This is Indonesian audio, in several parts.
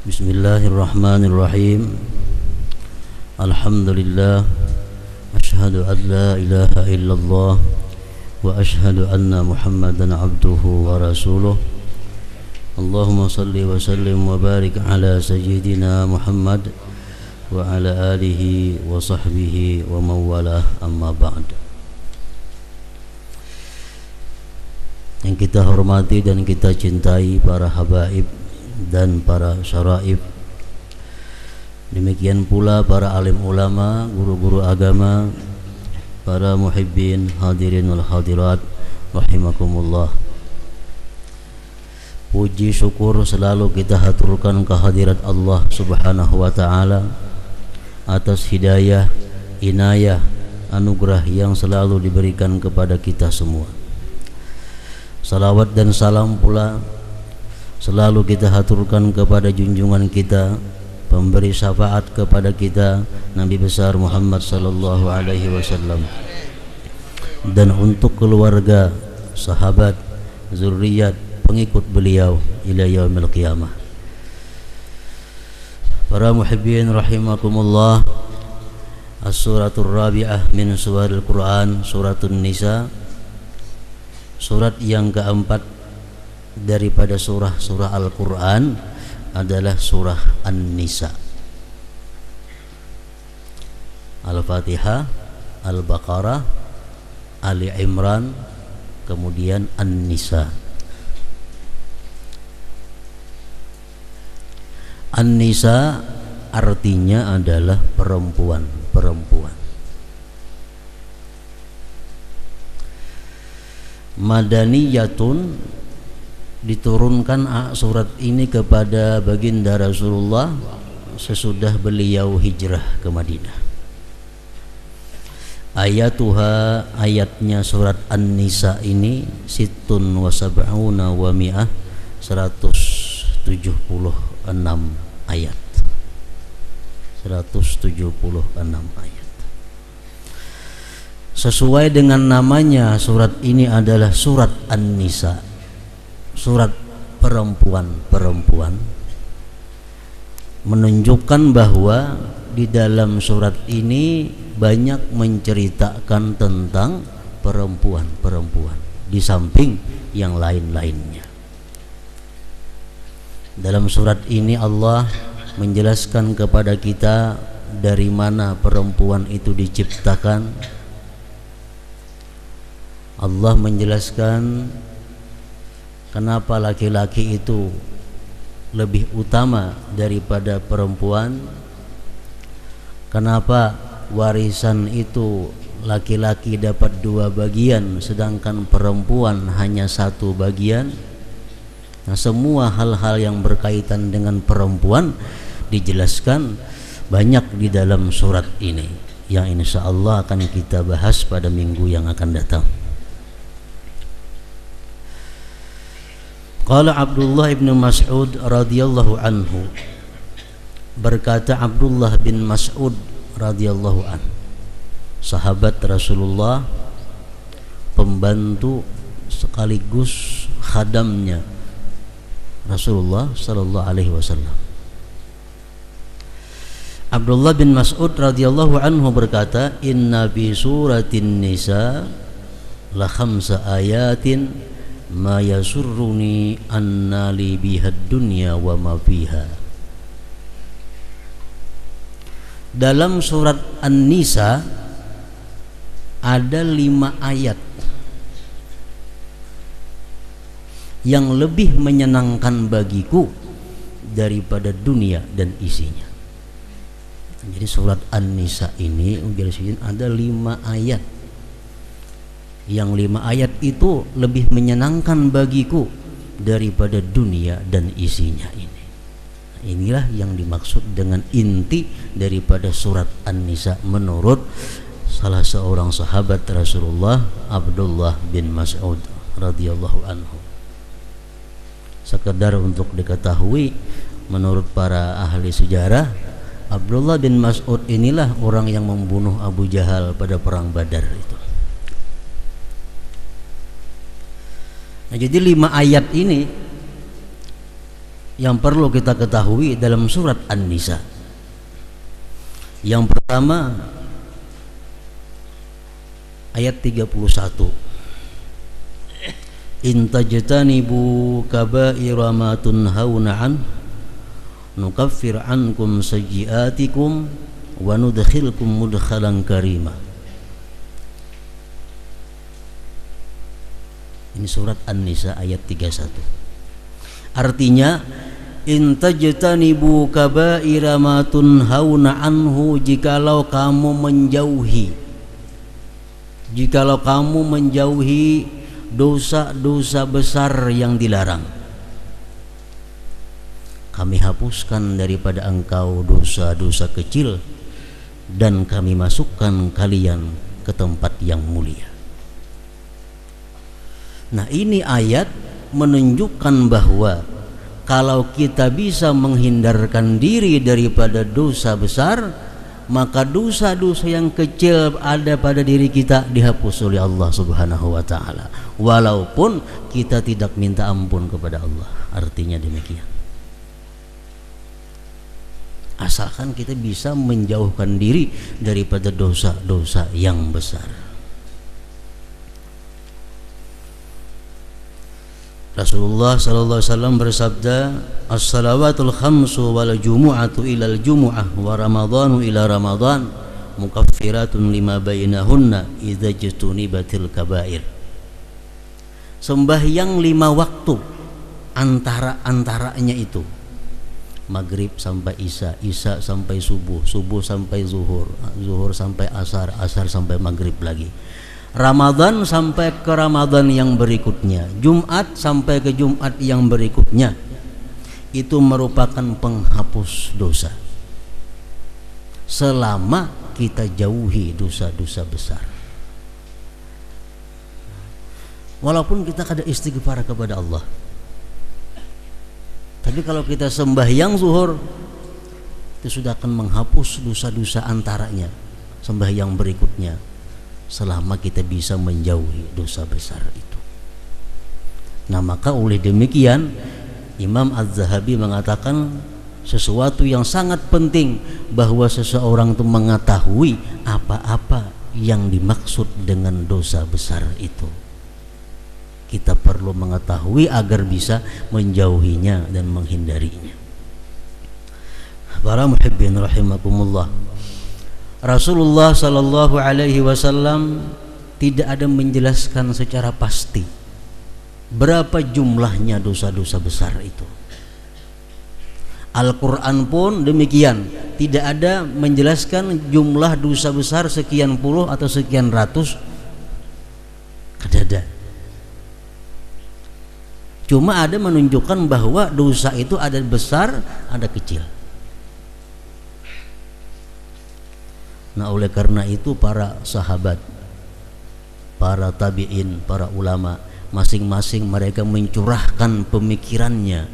Bismillahirrahmanirrahim. Alhamdulillah. Ashhadu an la ilaha illallah wa ashhadu anna Muhammadan abduhu wa rasuluh. Allahumma salli wa sallim wa barik ala sayyidina Muhammad wa ala alihi wa sahbihi wa mawalah, amma ba'd. Yang kita hormati dan kita cintai para habaib dan para syaraib, demikian pula para alim ulama, guru-guru agama, para muhibbin hadirin wal hadirat rahimakumullah. Puji syukur selalu kita haturkan kehadirat Allah Subhanahu wa ta'ala atas hidayah, inayah, anugerah yang selalu diberikan kepada kita semua. Salawat dan salam pula selalu kita haturkan kepada junjungan kita, pemberi syafaat kepada kita, Nabi besar Muhammad sallallahu alaihi wasallam, dan untuk keluarga, sahabat, zuriat, pengikut beliau ila yaumil qiyamah. Para muhibbin rahimakumullah, as-suratul rabi'ah min suwaril Quran, suratun Nisa, surat yang keempat daripada surah-surah Al-Quran adalah surah An-Nisa. Al-Fatihah, Al-Baqarah, Ali Imran, kemudian An-Nisa. An-Nisa artinya adalah perempuan-perempuan. Madaniyatun, diturunkan surat ini kepada baginda Rasulullah sesudah beliau hijrah ke Madinah. Ayatuha, ayatnya surat An-Nisa ini sittun wa sab'una wa mi'ah, 176 ayat. 176 ayat. Sesuai dengan namanya, surat ini adalah surat An-Nisa, surat perempuan-perempuan, menunjukkan bahwa di dalam surat ini banyak menceritakan tentang perempuan-perempuan di samping yang lain-lainnya. Dalam surat ini Allah menjelaskan kepada kita dari mana perempuan itu diciptakan. Allah menjelaskan kenapa laki-laki itu lebih utama daripada perempuan, kenapa warisan itu laki-laki dapat 2 bagian sedangkan perempuan hanya 1 bagian. Nah, semua hal-hal yang berkaitan dengan perempuan dijelaskan banyak di dalam surat ini, yang insya Allah akan kita bahas pada minggu yang akan datang. Qala Abdullah bin Mas'ud radhiyallahu anhu, berkata Abdullah bin Mas'ud radhiyallahu anhu, sahabat Rasulullah, pembantu sekaligus khadamnya Rasulullah sallallahu alaihi wasallam. Abdullah bin Mas'ud radhiyallahu anhu berkata, inna fi suratin Nisa la khamsa ayatin ma yasurruni anna li bihad dunya wa ma fiha. Dalam surat An-Nisa ada 5 ayat yang lebih menyenangkan bagiku daripada dunia dan isinya. Jadi surat An-Nisa ini ada 5 ayat. Yang 5 ayat itu lebih menyenangkan bagiku daripada dunia dan isinya ini. Inilah yang dimaksud dengan inti daripada surat An-Nisa menurut salah seorang sahabat Rasulullah, Abdullah bin Mas'ud radhiyallahu anhu. Sekedar untuk diketahui, menurut para ahli sejarah, Abdullah bin Mas'ud inilah orang yang membunuh Abu Jahal pada perang Badar itu. Nah, jadi 5 ayat ini yang perlu kita ketahui dalam surat An-Nisa. Yang pertama ayat 31. In tajtanibu kaba'ira ma tunhauna an nukaffir ankum sayyi'atikum wa nudkhilkum mudkhalan karima. Ini surat An-Nisa ayat 31. Artinya, in tajtanibu kaba'ira ma tunhauna anhu, jikalau kamu menjauhi dosa-dosa besar yang dilarang, kami hapuskan daripada engkau dosa-dosa kecil dan kami masukkan kalian ke tempat yang mulia. Nah, ini ayat menunjukkan bahwa kalau kita bisa menghindarkan diri daripada dosa besar, maka dosa-dosa yang kecil ada pada diri kita dihapus oleh Allah Subhanahu wa taala, walaupun kita tidak minta ampun kepada Allah. Artinya demikian. Asalkan kita bisa menjauhkan diri daripada dosa-dosa yang besar. Rasulullah sallallahu alaihi wasallam bersabda, "As-salawatul khamsu wal jumu'atu ilal jumu'ah wa ramadhanu ila ramadhan mukaffiratun lima bainahunna idza jutunibatil kaba'ir." Sembahyang 5 waktu antaranya itu, maghrib sampai isya, isya sampai subuh, subuh sampai zuhur, zuhur sampai asar, asar sampai maghrib lagi, Ramadan sampai ke Ramadan yang berikutnya, Jumat sampai ke Jumat yang berikutnya, itu merupakan penghapus dosa selama kita jauhi dosa-dosa besar. Walaupun kita kada istighfar kepada Allah, tapi kalau kita sembahyang zuhur, itu sudah akan menghapus dosa-dosa antaranya sembahyang berikutnya, selama kita bisa menjauhi dosa besar itu. Nah, maka oleh demikian Imam Az-Zahabi mengatakan sesuatu yang sangat penting bahwa seseorang itu mengetahui apa-apa yang dimaksud dengan dosa besar itu. Kita perlu mengetahui agar bisa menjauhinya dan menghindarinya. Para muhibbin rahimakumullah, Rasulullah sallallahu alaihi wasallam tidak ada menjelaskan secara pasti berapa jumlahnya dosa-dosa besar itu. Al-Quran pun demikian, tidak ada menjelaskan jumlah dosa besar sekian puluh atau sekian ratus, tidak ada. Cuma ada menunjukkan bahwa dosa itu ada besar, ada kecil. Nah, oleh karena itu para sahabat, para tabi'in, para ulama, masing-masing mereka mencurahkan pemikirannya,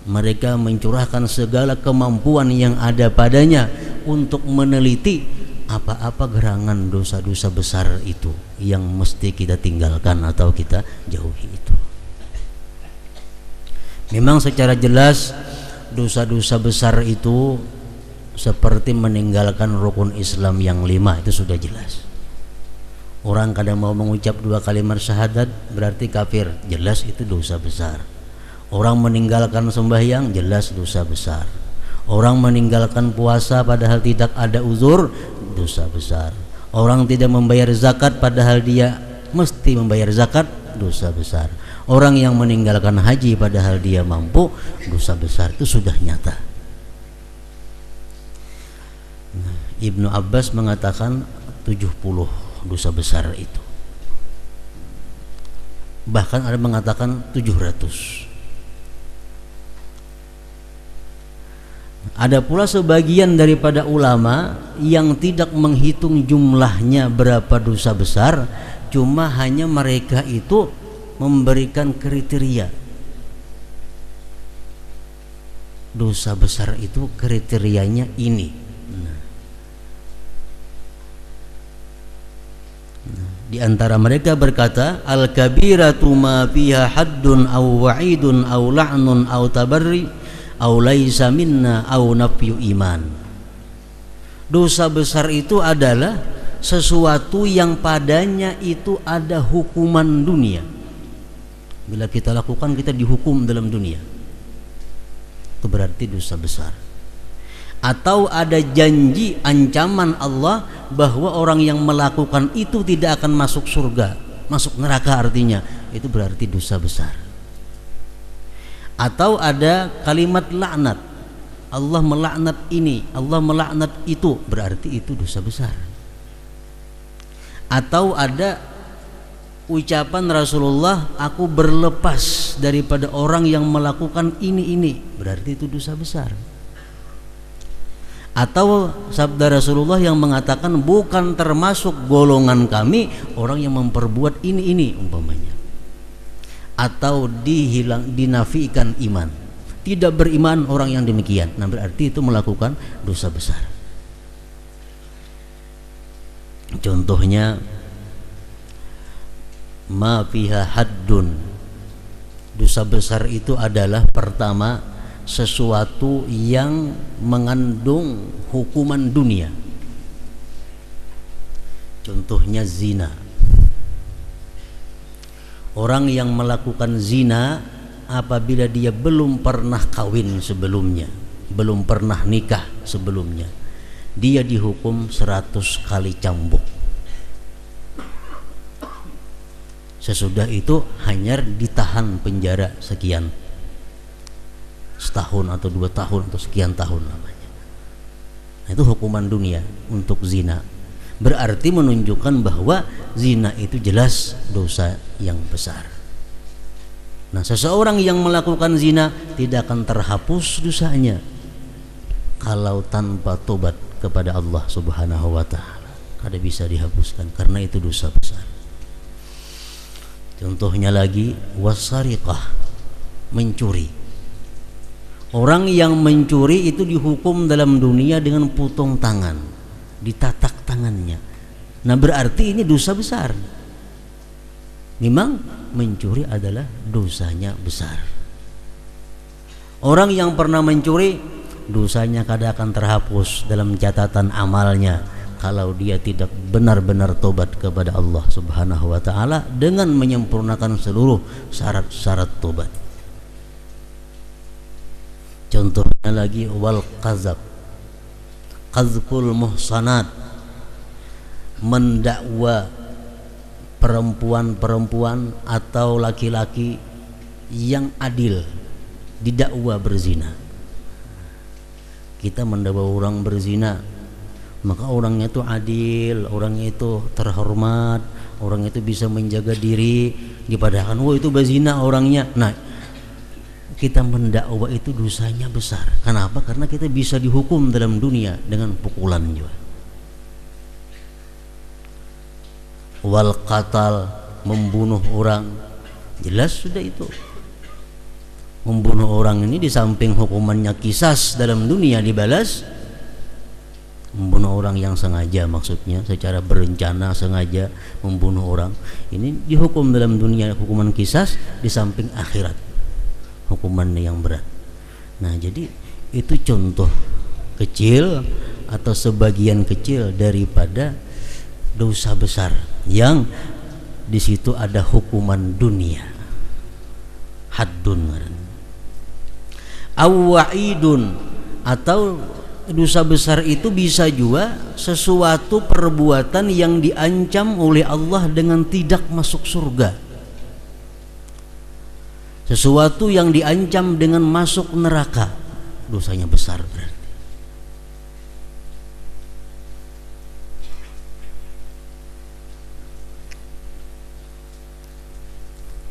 mereka mencurahkan segala kemampuan yang ada padanya untuk meneliti apa-apa gerangan dosa-dosa besar itu yang mesti kita tinggalkan atau kita jauhi itu. Memang secara jelas dosa-dosa besar itu seperti meninggalkan rukun Islam yang 5, itu sudah jelas. Orang kadang mau mengucap 2 kalimat syahadat berarti kafir, jelas itu dosa besar. Orang meninggalkan sembahyang, jelas dosa besar. Orang meninggalkan puasa padahal tidak ada uzur, dosa besar. Orang tidak membayar zakat padahal dia mesti membayar zakat, dosa besar. Orang yang meninggalkan haji padahal dia mampu, dosa besar, itu sudah nyata. Ibnu Abbas mengatakan 70 dosa besar itu. Bahkan ada mengatakan 700. Ada pula sebagian daripada ulama yang tidak menghitung jumlahnya berapa dosa besar, cuma hanya mereka itu memberikan kriteria. Dosa besar itu kriterianya ini. Di antara mereka berkata, al-kabiratu ma fiha haddun aw wa'idun aw la'nun aw tabarri aw laisa minna aw nafyu iman. Dosa besar itu adalah sesuatu yang padanya itu ada hukuman dunia. Bila kita lakukan, kita dihukum dalam dunia. Itu berarti dosa besar. Atau ada janji, ancaman Allah bahwa orang yang melakukan itu tidak akan masuk surga, masuk neraka artinya, itu berarti dosa besar. Atau ada kalimat laknat, Allah melaknat ini, Allah melaknat itu, berarti itu dosa besar. Atau ada ucapan Rasulullah, aku berlepas daripada orang yang melakukan ini, berarti itu dosa besar. Atau sabda Rasulullah yang mengatakan, bukan termasuk golongan kami orang yang memperbuat ini umpamanya. Atau dinafikan iman, tidak beriman orang yang demikian, nah berarti itu melakukan dosa besar. Contohnya, ma fiha haddun, dosa besar itu adalah pertama sesuatu yang mengandung hukuman dunia. Contohnya zina. Orang yang melakukan zina apabila dia belum pernah kawin sebelumnya, belum pernah nikah sebelumnya, dia dihukum 100 kali cambuk. Sesudah itu hanya ditahan penjara sekian, setahun atau 2 tahun atau sekian tahun namanya. Nah, itu hukuman dunia untuk zina. Berarti menunjukkan bahwa zina itu jelas dosa yang besar. Nah, seseorang yang melakukan zina tidak akan terhapus dosanya kalau tanpa tobat kepada Allah Subhanahu wa taala. Kada bisa dihapuskan karena itu dosa besar. Contohnya lagi, wasariqah, mencuri. Orang yang mencuri itu dihukum dalam dunia dengan potong tangan, ditatak tangannya. Nah berarti ini dosa besar. Memang mencuri adalah dosanya besar. Orang yang pernah mencuri, dosanya kadang akan terhapus dalam catatan amalnya kalau dia tidak benar-benar tobat kepada Allah Subhanahu wa taala dengan menyempurnakan seluruh syarat-syarat tobat. Contohnya lagi, wal qazab, qazful muhsanat, mendakwa perempuan-perempuan atau laki-laki yang adil didakwa berzina. Kita mendakwa orang berzina, maka orangnya itu adil, orangnya itu terhormat, orang itu bisa menjaga diri, dipadahkan wah itu berzina orangnya. Nah, kita mendakwa itu dosanya besar. Kenapa? Karena kita bisa dihukum dalam dunia dengan pukulan juga. Wal qatal, membunuh orang, jelas sudah itu. Membunuh orang ini di samping hukumannya qisas dalam dunia dibalas, membunuh orang yang sengaja, maksudnya secara berencana sengaja membunuh orang, ini dihukum dalam dunia hukuman qisas, di samping akhirat hukumannya yang berat. Nah jadi itu contoh kecil atau sebagian kecil daripada dosa besar yang di situ ada hukuman dunia, haddun awwa'idun. Atau dosa besar itu bisa juga sesuatu perbuatan yang diancam oleh Allah dengan tidak masuk surga, sesuatu yang diancam dengan masuk neraka, dosanya besar berarti.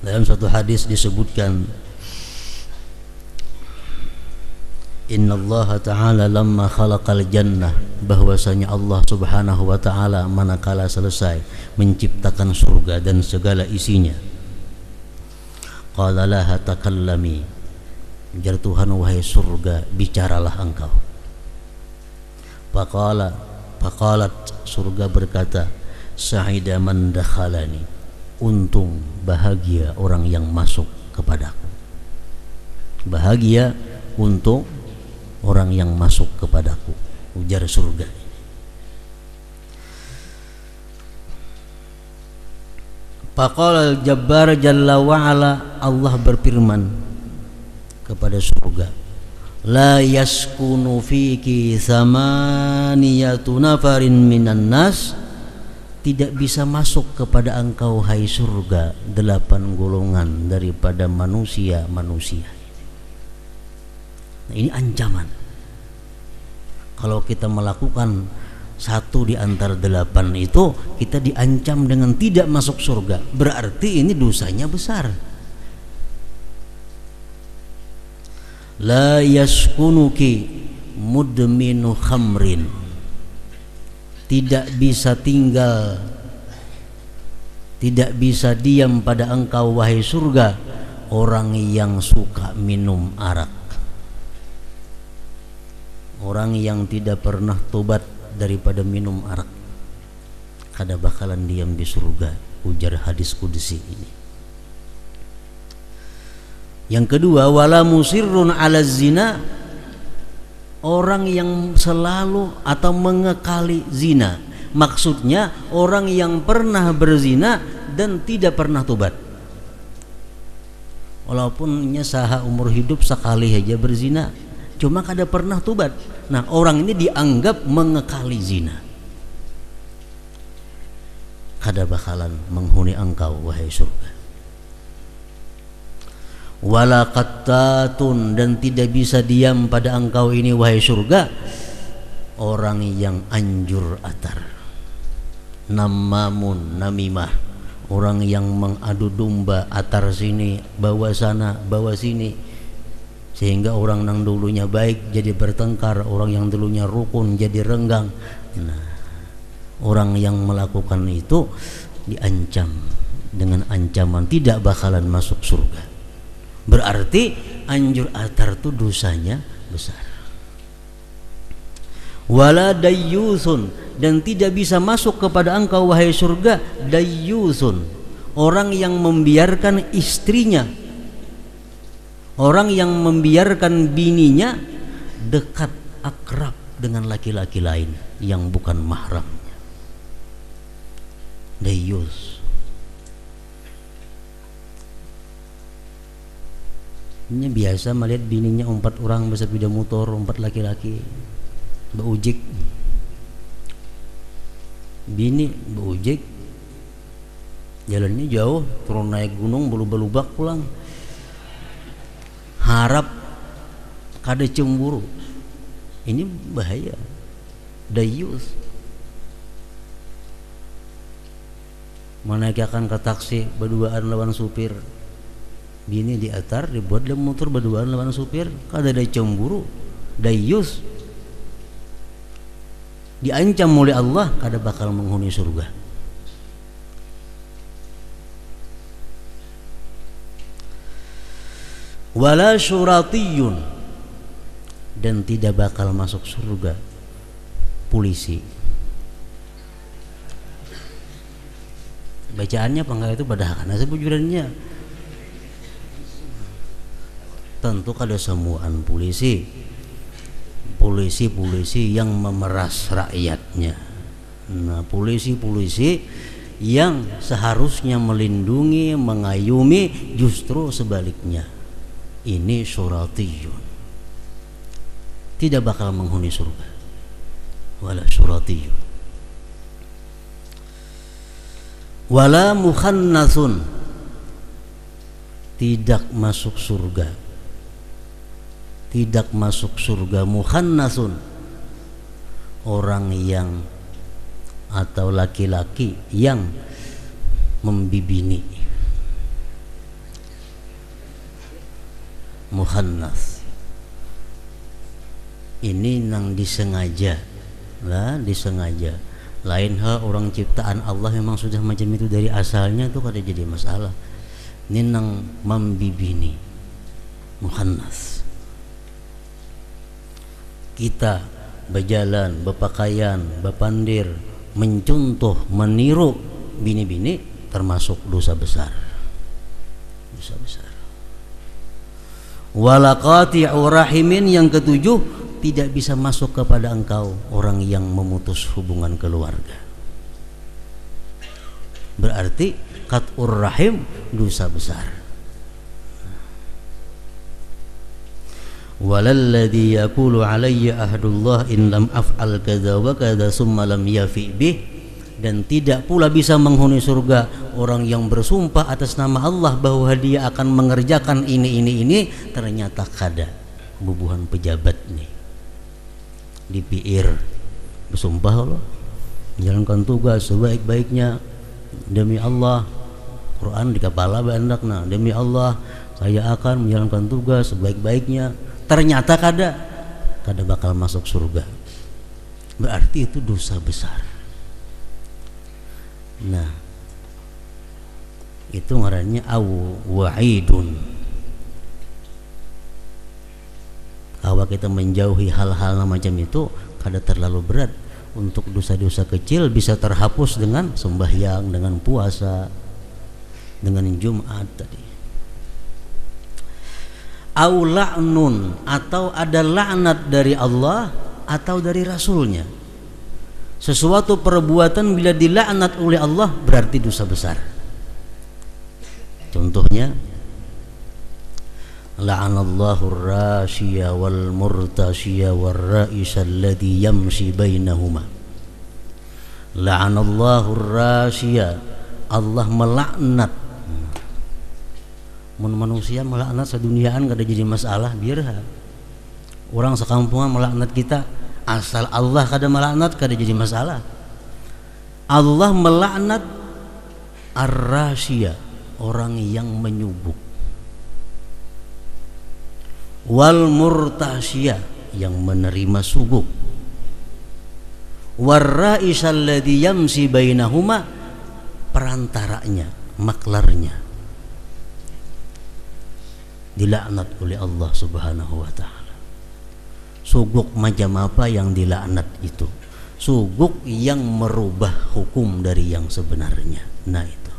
Dalam satu hadis disebutkan, Innallaha ta'ala lamma khalaqal jannah, bahwasanya Allah Subhanahu wa ta'ala manakala selesai menciptakan surga dan segala isinya, qala laha takallami, ujar Tuhan, wahai surga bicaralah engkau. Faqalat, surga berkata, Sa'ida man dakhalani, untung bahagia orang yang masuk kepadaku. Bahagia untuk orang yang masuk kepadaku, ujar surga. Faqala al-Jabbar jalla wa ala, Allah berfirman kepada surga, la yaskunu fiki thamaniyatu nafarin minan nas, tidak bisa masuk kepada engkau hai surga 8 golongan daripada manusia-manusia. Nah, ini ancaman. Kalau kita melakukan 1 di antara 8 itu, kita diancam dengan tidak masuk surga. Berarti ini dosanya besar. La yaskunuki mudminu khamrin, tidak bisa tinggal, tidak bisa diam pada engkau wahai surga orang yang suka minum arak, orang yang tidak pernah tobat daripada minum arak, kada bakalan diam di surga, ujar hadis qudsi ini. Yang kedua, wala musirrun ala zina, orang yang selalu atau mengekali zina. Maksudnya orang yang pernah berzina dan tidak pernah tobat. Walaupun saha umur hidup sekali aja berzina, cuma kada pernah tobat. Nah, orang ini dianggap mengekali zina. Kada bakalan menghuni engkau wahai surga. Wala qattatun, dan tidak bisa diam pada engkau ini wahai surga orang yang anjur atar. Namamun, namimah, orang yang mengadu domba, atar sini bawa sana bawa sini, sehingga orang yang dulunya baik jadi bertengkar, orang yang dulunya rukun jadi renggang. Nah, orang yang melakukan itu diancam dengan ancaman tidak bakalan masuk surga. Berarti anjur atar itu dosanya besar. Wala dayyusun, dan tidak bisa masuk kepada engkau wahai surga dayyusun, orang yang membiarkan istrinya, orang yang membiarkan bininya dekat akrab dengan laki-laki lain yang bukan mahramnya. Dayyus. Ini biasa melihat bininya 4 orang bersepeda motor, 4 laki-laki beujik. Bini beujik, jalannya jauh, turun naik gunung belubak pulang. Harap kada cemburu. Ini bahaya. Dayus. Menaikkan ke taksi berduaan lawan supir. Bini diatar, dibuat dia motor berduaan lawan supir, kada ada cemburu. Dayus. Diancam oleh Allah, kada bakal menghuni surga. Wala syuratiyun, dan tidak bakal masuk surga polisi. Bacaannya apa enggak itu padahal sebujurannya. Tentu kada semuaan polisi yang memeras rakyatnya. Nah, polisi yang seharusnya melindungi, mengayumi, justru sebaliknya. Ini syuratiyun, tidak bakal menghuni surga. Wala syuratiyun. Wala mukhannasun, tidak masuk surga. Tidak masuk surga mukhannasun, orang yang atau laki-laki yang membibini. Mukhannas ini nang disengaja lah, disengaja. Lain hal orang ciptaan Allah memang sudah macam itu dari asalnya, itu kada jadi masalah. Ini nang membibini, mukhannas. Kita berjalan, berpakaian, berpandir, mencontoh, meniru bini-bini termasuk dosa besar. Dosa besar. Wala qati'u rahimin, yang ketujuh, tidak bisa masuk kepada engkau orang yang memutus hubungan keluarga. Berarti qat'ur rahim dosa besar. Walalladzi yaqulu alayya ahdullah in lam af'al kadza wa kadza summa lam yafi bih, dan tidak pula bisa menghuni surga orang yang bersumpah atas nama Allah bahwa dia akan mengerjakan ini, ternyata kada bubuhan pejabat nih di PR bersumpah Allah menjalankan tugas sebaik-baiknya demi Allah, Quran di kepala bandakna, demi Allah saya akan menjalankan tugas sebaik-baiknya, ternyata kada bakal masuk surga. Berarti itu dosa besar. Nah, itu ngarannya wa'idun. Kalau kita menjauhi hal-hal macam itu, kada terlalu berat. Untuk dosa-dosa kecil bisa terhapus dengan sembahyang, dengan puasa, dengan Jumat tadi. Au la'nun, atau ada laknat dari Allah atau dari Rasulnya. Sesuatu perbuatan bila dilaknat oleh Allah berarti dosa besar. Contohnya, la'anallahu ar-rashiya wal murtashiya war ra'isa alladhi yamshi bainahuma. La'anallahu ar-rashiya, Allah melaknat. Manusia melaknat seduniaan kada jadi masalah, biar orang sekampungan melaknat kita, asal Allah kada melaknat kada jadi masalah. Allah melaknat ar-rashiya, orang yang menyubuk, wal murtashiya, yang menerima suguk, war ra'isal ladzi yamsi bainahuma, perantaranya, maklarnya, dilaknat oleh Allah Subhanahu wa taala. Suguk macam apa yang dilaknat itu? Suguk yang merubah hukum dari yang sebenarnya. Nah itu.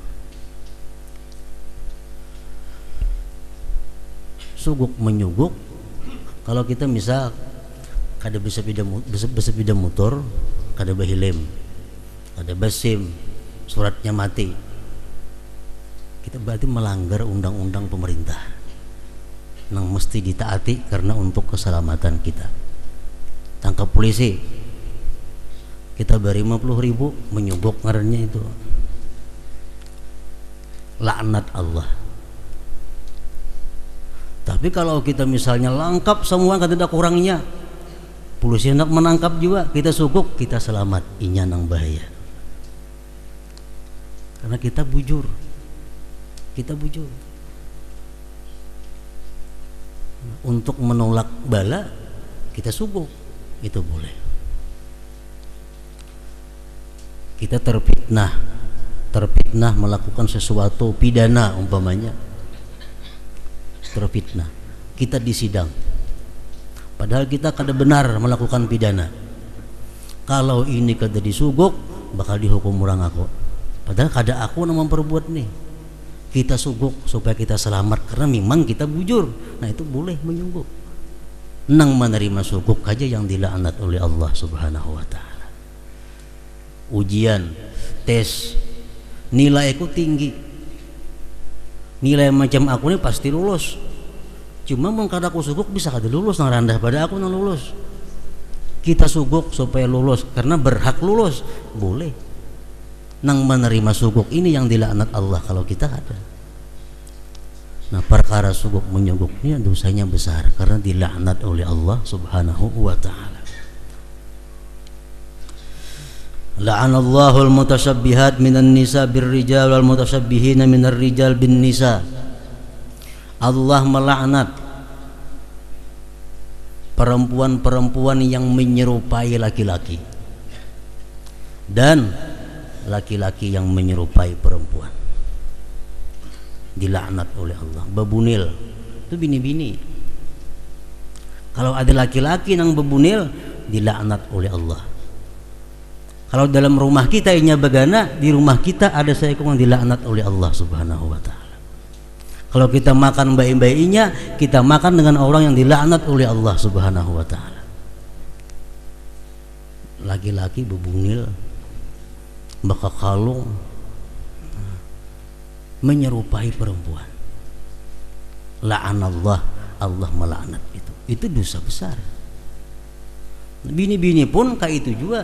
Suguk menyuguk, kalau kita misal kada bersepeda motor, kada bahilem, kada basim, suratnya mati, kita berarti melanggar undang-undang pemerintah yang mesti ditaati karena untuk keselamatan kita. Tangkap polisi, kita beri 50.000, menyuguk ngarannya itu laknat Allah. Tapi kalau kita misalnya lengkap semua, kan tidak kurangnya, polisi hendak menangkap juga, kita suguk, kita selamat, inya nang bahaya. Karena kita bujur. Untuk menolak bala, kita suguk, itu boleh. Kita terfitnah melakukan sesuatu pidana umpamanya, terfitnah, kita disidang, padahal kita kada benar melakukan pidana. Kalau ini kada disuguk, bakal dihukum orang aku, padahal kada aku yang memperbuat nih. Kita suguk supaya kita selamat karena memang kita bujur. Nah itu boleh menyuguk. Nang menerima suguk aja yang dilaknat oleh Allah Subhanahu wa taala. Ujian, tes, nilaiku tinggi, nilai macam aku ini pasti lulus. Cuma mun kada aku suguk bisa kada lulus, nang rendah pada aku nang lulus. Kita suguk supaya lulus karena berhak lulus, boleh. Nang menerima suguk ini yang dilaknat Allah kalau kita ada. Nah, perkara suguk menyuguk ini dosanya besar karena dilaknat oleh Allah Subhanahu wa taala. La'anallahu al-mutashabbihat minan nisa birrijal wal mutashabbihina minar rijal bin nisa. Allah melaknat perempuan-perempuan yang menyerupai laki-laki dan laki-laki yang menyerupai perempuan, dilaknat oleh Allah. Bebunil itu bini-bini. Kalau ada laki-laki yang bebunil, dilaknat oleh Allah. Kalau dalam rumah kita inya bagana, di rumah kita ada seekor yang dilaknat oleh Allah Subhanahu wa taala. Kalau kita makan baik-baiknya, kita makan dengan orang yang dilaknat oleh Allah Subhanahu wa taala. Laki-laki bebungil, baka kalung, menyerupai perempuan. La'anallah, Allah melaknat itu. Itu dosa besar. Bini-bini pun kayak itu juga.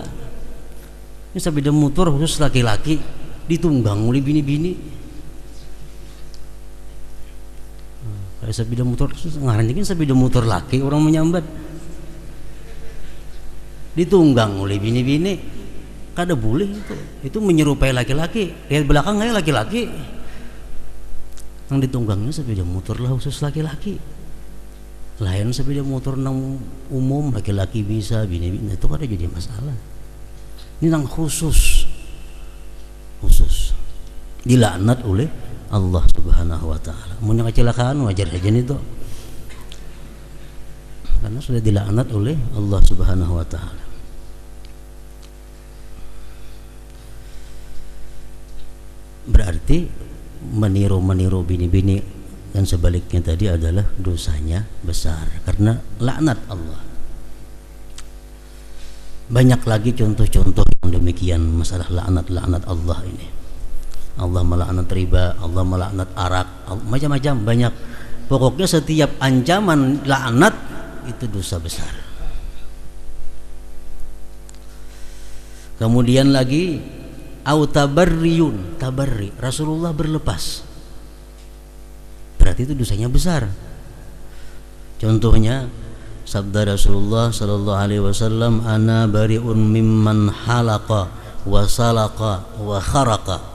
Ini sepeda motor khusus laki-laki ditunggang oleh bini-bini. Kayak sepeda motor khusus ngarannya kan sepeda motor laki orang menyambat. Ditunggang oleh bini-bini. Kada boleh itu. Itu menyerupai laki-laki. Lihat belakangnya laki-laki. Yang ditunggangnya sepeda motor lah khusus laki-laki. Lain sepeda motor nang umum laki-laki bisa, bini-bini itu kada jadi masalah. Ini yang khusus dilaknat oleh Allah Subhanahu wa taala. Mun kecelakaan wajar saja itu. Karena sudah dilaknat oleh Allah Subhanahu wa taala. Berarti meniru bini-bini dan sebaliknya tadi adalah dosanya besar karena laknat Allah. Banyak lagi contoh-contoh yang demikian masalah laknat Allah ini. Allah melaknat riba, Allah melaknat arak, macam-macam banyak. Pokoknya setiap ancaman laknat itu dosa besar. Kemudian lagi tabarri, Rasulullah berlepas. Berarti itu dosanya besar. Contohnya sabda Rasulullah sallallahu alaihi wasallam, ana bari'un mimman halaqa wa salaqa wa kharaqa.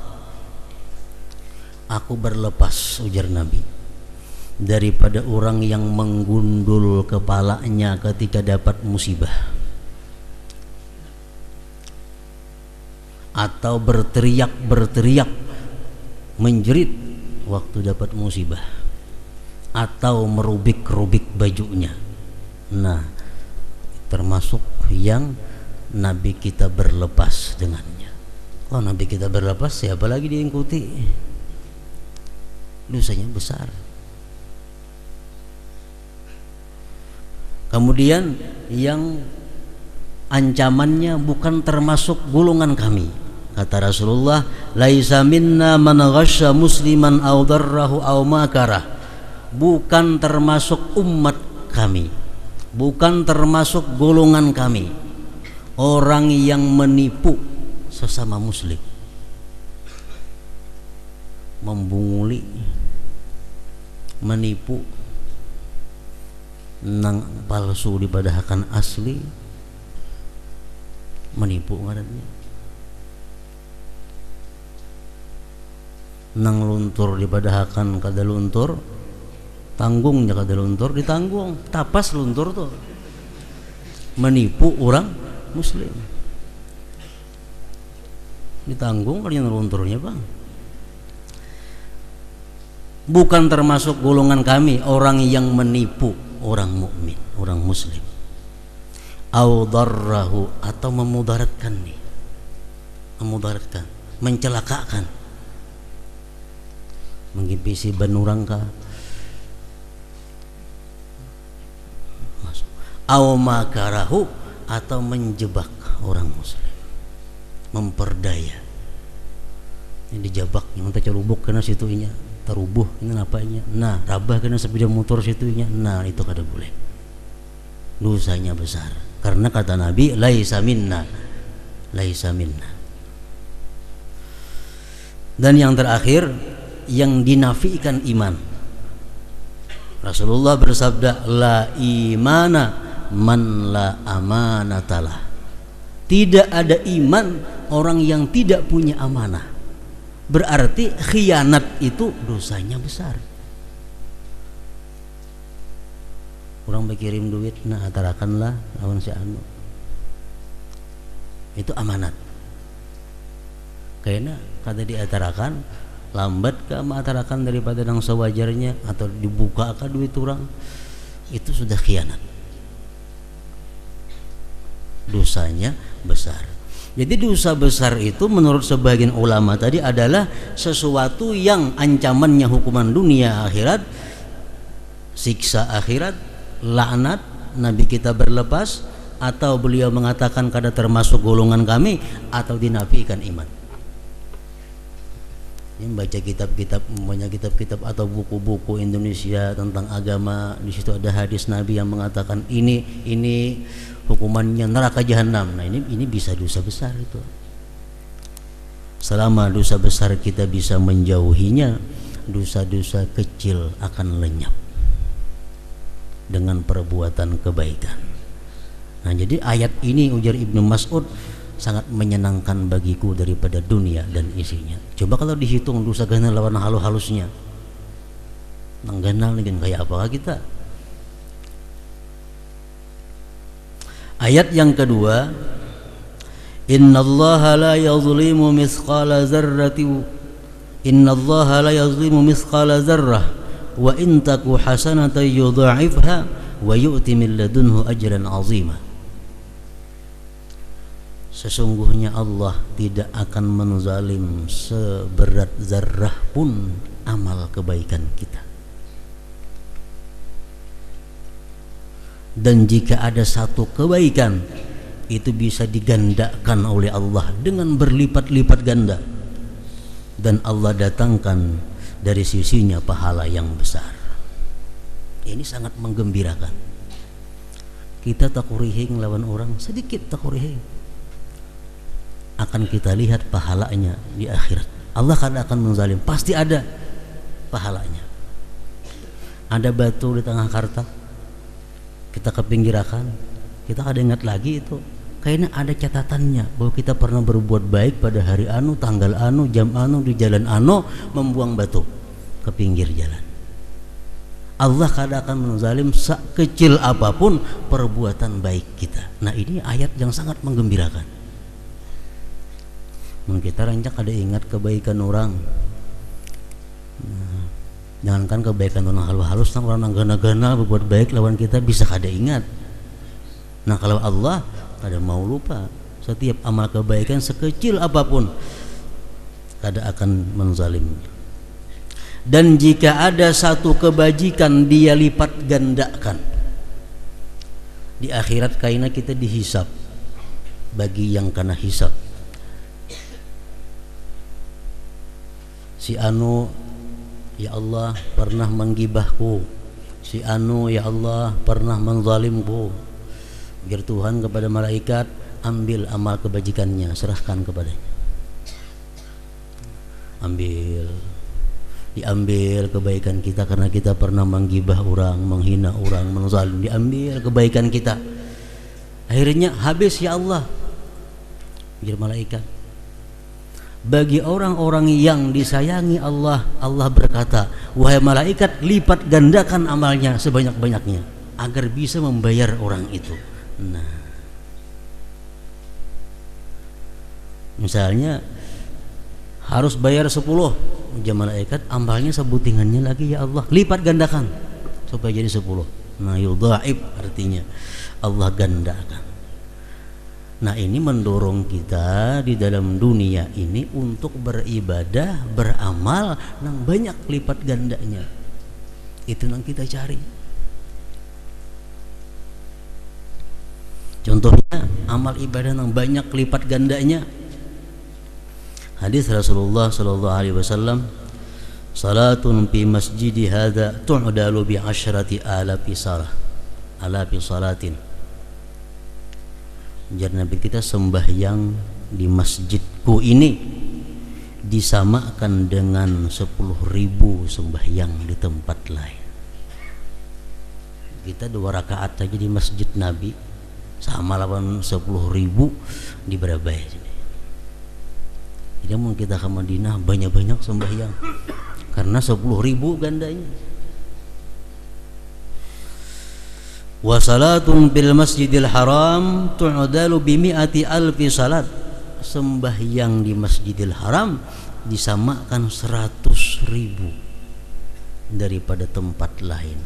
Aku berlepas, ujar Nabi, daripada orang yang menggundul kepalanya ketika dapat musibah, atau berteriak menjerit waktu dapat musibah, atau merubik-rubik bajunya. Nah, termasuk yang Nabi kita berlepas dengannya. Kalau Nabi kita berlepas, siapa lagi diikuti? Dosanya besar. Kemudian yang ancamannya bukan termasuk golongan kami. Kata Rasulullah, laisa minna man ghasya musliman aw darrahu aw makarah. Bukan termasuk umat kami, bukan termasuk golongan kami orang yang menipu sesama muslim, membunguli, menipu, nang palsu dipadahakan asli, menipu ngarannya, nang luntur dipadahakan kada luntur, tanggungnya kada luntur ditanggung, tapas luntur tuh, menipu orang muslim, ditanggung kalau yang lunturnya bang. Bukan termasuk golongan kami orang yang menipu orang mukmin, orang muslim, au darrahu, atau memudaratkan nih, memudaratkan, mencelakakan, mengimpisi benurangka, au makarahu, atau menjebak orang muslim, memperdaya. Ini dijabak, yang kita cerubuk kena situnya, terubuh ini napanya, nah rabah kena sepeda motor situnya, nah itu kada boleh, dosanya besar. Karena kata Nabi, laisa minna. Dan yang terakhir, yang dinafikan iman. Rasulullah bersabda, la imana man la amanatalah. Tidak ada iman orang yang tidak punya amanah. Berarti khianat itu dosanya besar. Orang berkirim duit, nah atarakanlah lawan si anu, itu amanat. Kayaknya kada diatarakan, lambat ke atarakan daripada nang sewajarnya, atau dibuka ke duit orang, itu sudah khianat, dosanya besar. Jadi dosa besar itu menurut sebagian ulama tadi adalah sesuatu yang ancamannya hukuman dunia akhirat, siksa akhirat, laknat, Nabi kita berlepas, atau beliau mengatakan kada termasuk golongan kami, atau dinafikan iman. Yang baca kitab-kitab, banyak kitab-kitab atau buku-buku Indonesia tentang agama, di situ ada hadis Nabi yang mengatakan ini hukumannya neraka jahanam. Nah ini bisa dosa besar itu. Selama dosa besar kita bisa menjauhinya, dosa-dosa kecil akan lenyap dengan perbuatan kebaikan. Nah jadi ayat ini, ujar Ibnu Mas'ud, sangat menyenangkan bagiku daripada dunia dan isinya. Coba kalau dihitung dosa ganal lawan halus-halusnya, nang ganal dengan kayak apakah kita? Ayat yang kedua, innallaha la yazlimu mithqala dzarratin, innallaha la yazlimu mithqala dzarrah wa in taku hasanatan yudha'ifha wa yu'ti min ladunhu ajran 'azima. Sesungguhnya Allah tidak akan menzalim seberat zarrah pun amal kebaikan kita. Dan jika ada satu kebaikan, itu bisa digandakan oleh Allah dengan berlipat-lipat ganda, dan Allah datangkan dari sisinya pahala yang besar. Ini sangat menggembirakan. Kita takurihing lawan orang, sedikit takurihing, akan kita lihat pahalanya di akhirat. Allah kan akan menzalim, pasti ada pahalanya. Ada batu di tengah karta, kita kepinggirakan, kita kada ingat lagi itu. Kayaknya ada catatannya bahwa kita pernah berbuat baik pada hari anu, tanggal anu, jam anu, di jalan anu, membuang batu ke pinggir jalan. Allah kada akan menzalim sekecil apapun perbuatan baik kita. Nah ini ayat yang sangat menggembirakan. Kita rancak ada ingat kebaikan orang. Jangankan kebaikan orang halus-halus, orang gana-gana berbuat baik lawan kita bisa kada ingat. Nah kalau Allah kada mau lupa, setiap amal kebaikan sekecil apapun kada akan menzalimnya. Dan jika ada satu kebajikan, dia lipat gandakan. Di akhirat kaina kita dihisab bagi yang kena hisab. Si anu, ya Allah, pernah menggibahku. Si anu, ya Allah, pernah menzalimku. Biar Tuhan kepada malaikat, ambil amal kebajikannya, serahkan kepadanya. Diambil kebaikan kita karena kita pernah menggibah orang, menghina orang, menzalim. Diambil kebaikan kita. Akhirnya habis, ya Allah. Biar malaikat. Bagi orang-orang yang disayangi Allah, Allah berkata, wahai malaikat, lipat gandakan amalnya sebanyak-banyaknya agar bisa membayar orang itu. Nah, misalnya harus bayar 10, malaikat amalnya sebutingannya lagi, ya Allah, lipat gandakan supaya jadi 10. Nah, yudha'ib artinya Allah gandakan. Nah ini mendorong kita di dalam dunia ini untuk beribadah, beramal yang banyak lipat gandanya. Itu yang kita cari. Contohnya amal ibadah yang banyak lipat gandanya. Hadis Rasulullah sallallahu alaihi wasallam, salatun fi masjidi hadza tu'dalu bi 'asyrati alafi salatin. Jadi Nabi kita sembahyang di masjidku ini disamakan dengan 10.000 sembahyang di tempat lain. Kita 2 rakaat saja di masjid Nabi sama lawan 10.000 di Berabaya sini. Jadi mau kita ke Madinah banyak-banyak sembahyang karena 10.000 gandanya. Wa salatun bil masjidil haram tu'dalu bi mi'ati alfi salat. Sembahyang di Masjidil Haram disamakan 100.000 daripada tempat lain.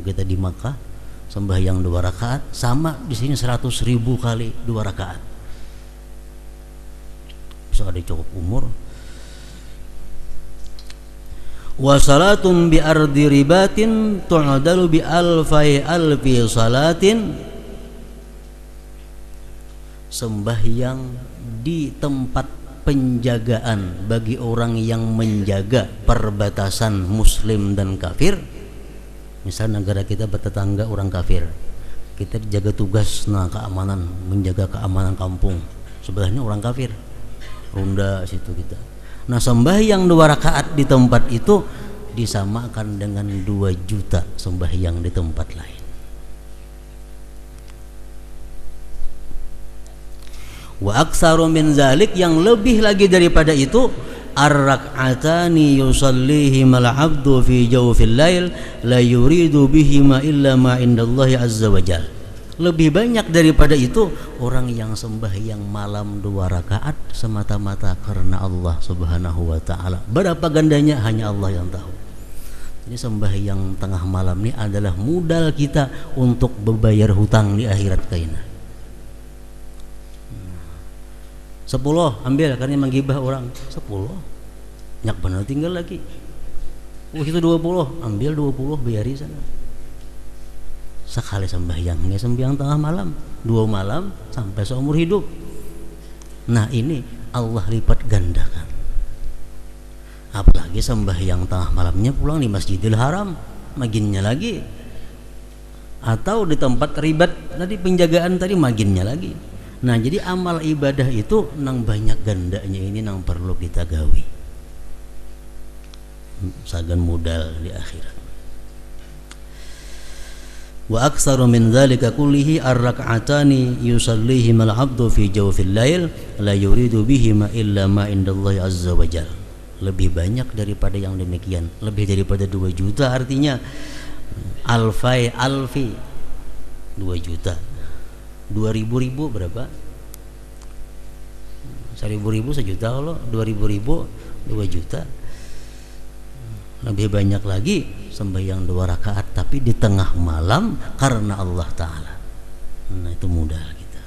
Kita di Makkah sembahyang 2 rakaat sama di sini 100.000 kali 2 rakaat. Bisa ada cukup umur. Wa salatun bi ardi ribatin tu'adalu bi alfi salatin, sembahyang di tempat penjagaan bagi orang yang menjaga perbatasan muslim dan kafir. Misal negara kita bertetangga orang kafir, kita jaga tugas keamanan, menjaga keamanan kampung, sebelahnya orang kafir, ronda situ kita. Nah, sembahyang 2 rakaat di tempat itu disamakan dengan 2 juta sembahyang di tempat lain. Wa aksaru min zalik, yang lebih lagi daripada itu, ar-rak'atani yusallihimal 'abdu fi jawfil lail la yuridu bihima illa ma indallahi azza wajal. Lebih banyak daripada itu orang yang sembahyang malam 2 rakaat semata-mata karena Allah Subhanahu wa taala. Berapa gandanya hanya Allah yang tahu. Ini sembahyang tengah malam ini adalah modal kita untuk membayar hutang di akhirat kaina. 10 ambil karena menggibah orang, 10 nyak benar tinggal lagi. Itu 20 ambil 20 bayari sana. Sekali sembahyang, nggak sembahyang tengah malam, 2 malam sampai seumur hidup. Nah, ini Allah lipat gandakan. Apalagi sembahyang tengah malamnya pulang di Masjidil Haram, maginnya lagi. Atau di tempat ribat tadi penjagaan tadi maginnya lagi. Nah, jadi amal ibadah itu nang banyak gandanya ini nang perlu kita gawi. Sagan modal di akhirat. Wa aktsaru min dzalika kullihi ar-rak'atani yusallihimal 'abdu fi jawfil lail la yuridu bihima illa ma indallahi azza wajal. Lebih banyak daripada yang demikian, lebih daripada 2 juta, artinya alfi 2 juta. 2.000 berapa? 1.000 sejuta, kalau 2.000 2 juta. Lebih banyak lagi sembahyang 2 rakaat tapi di tengah malam karena Allah Ta'ala. Nah, itu mudah kita.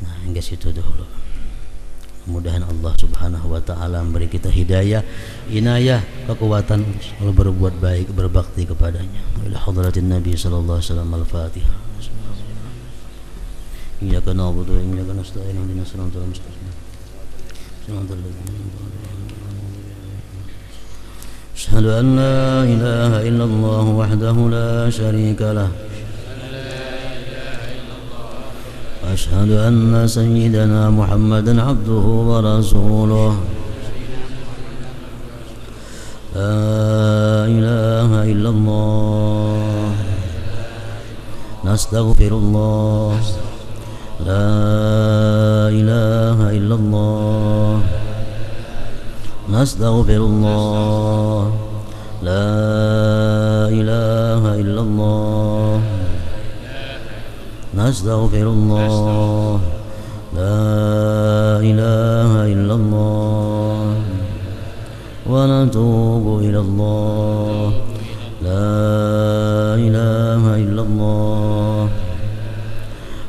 Nah, hingga situ dulu. Mudah-mudahan Allah Subhanahu wa Ta'ala memberi kita hidayah, inayah, kekuatan kalau berbuat baik, berbakti kepadanya. Ila hadratin Nabi sallallahu alaihi wasallam. Al-Fatihah. Iyyaka na'budu wa iyyaka nasta'in. Ihdinas siratal mustaqim. Shiratal ladzina an'amta 'alaihim. أشهد أن لا إله إلا الله وحده لا شريك له أشهد أن سيدنا محمدا عبده ورسوله لا إله إلا الله نستغفر الله لا إله إلا الله نستغفر الله لا إله إلا الله نستغفر الله لا إله إلا الله ونتوب إلى الله لا إله إلا الله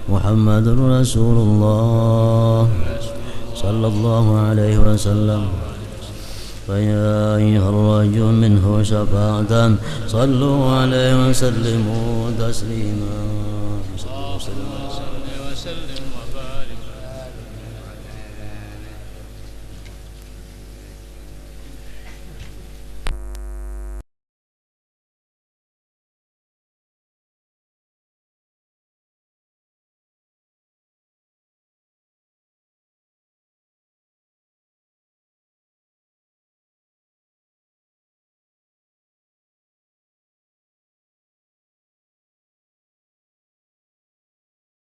محمد رسول الله صلى الله عليه وسلم فيا أيها الرجل منه شفاعة صلوا عليه وسلموا تسليما.